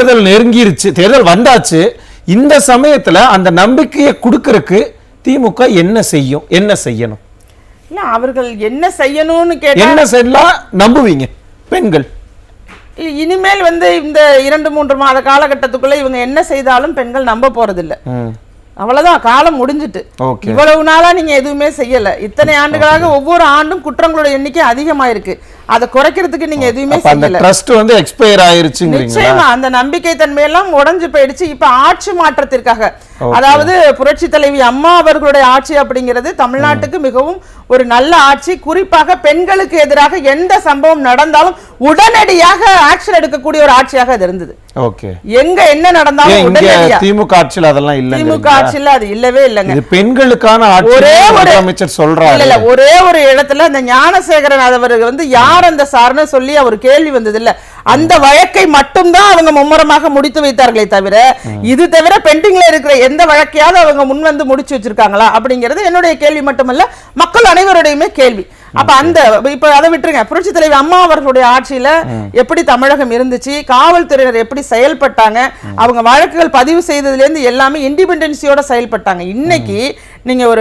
தேர்தல் நெருங்கிருச்சு, தேர்தல் வந்தாச்சு. இந்த சமயத்துல அந்த நம்பிக்கையை கொடுக்கறதுக்கு திமுக என்ன செய்யும், என்ன செய்யணும்? இல்ல அவர்கள் என்ன செய்யணும்னு கேட்டா என்ன செய்யலாம் நம்புவீங்க பெண்கள்? இனிமேல் இந்த 2-3 மாத காலகட்டத்துக்குள்ள இவங்க என்ன செய்தாலும் பெண்கள் நம்ப போறதில்லை. அவ்வளவுதான், காலம் முடிஞ்சிட்டு. இவ்வளவு நாளா நீங்க எதுவுமே செய்யல. இத்தனை ஆண்டுகளாக ஒவ்வொரு ஆண்டும் குற்றங்களோட எண்ணிக்கை அதிகமாயிருக்கு. அதை குறைக்கிறதுக்கு நீங்க எதுவுமே செய்யல. ட்ரஸ்ட் எக்ஸ்பயர் ஆயிருச்சுங்கறீங்களா? நிச்சயமா அந்த நம்பிக்கை தன்மை எல்லாம் உடைஞ்சு போயிடுச்சு. இப்ப ஆட்சி மாற்றத்திற்காக, அதாவது புரட்சி தலைவி அம்மா அவர்களுடைய ஆட்சி அப்படிங்கிறது தமிழ்நாட்டுக்கு மிகவும் ஒரு நல்ல ஆட்சி. குறிப்பாக பெண்களுக்கு எதிராக எந்த சம்பவம் நடந்தாலும் உடனடியாக ஆக்ஷன் எடுக்கக்கூடிய ஒரு ஆட்சியாக இது இருந்தது. எங்க என்ன நடந்தாலும் உடனடியாக. திமுக ஆட்சியில் அதெல்லாம் இல்ல. திமுக ஆட்சியில் அது இல்லவே இல்லைங்க. இது பெண்களுக்கான ஆட்சி. ஒரே ஒரு அமைச்சர் சொல்றாரு. இல்ல ஒரே ஒரு இடத்துல அந்த ஞானசேகரன் அவர்கள் யார் அந்த சார்னு சொல்லி அவர் கேள்வி வந்தது இல்ல, அந்த வழக்கை மட்டும்தான் அவங்க மும்முரமாக முடித்து வைத்தார்களே தவிர, இது தவிர பெண்டிங்ல இருக்கிற எந்த வழக்கையாவது அவங்க முன் வந்து முடிச்சு வச்சிருக்காங்களா அப்படிங்கிறது என்னுடைய கேள்வி மட்டுமல்ல, மக்கள் அனைவருடையுமே கேள்வி. அப்ப இப்ப அதை விட்டுருங்க. புரட்சி தலைவி அம்மா அவர்களுடைய ஆட்சியில எப்படி தமிழகம் இருந்துச்சு, காவல்துறையினர் எப்படி செயல்பட்டாங்க, அவங்க வழக்குகள் பதிவு செய்ததுல இருந்து எல்லாமே இண்டிபெண்டன்சியோட செயல்பட்டாங்க. இன்னைக்கு நீங்க ஒரு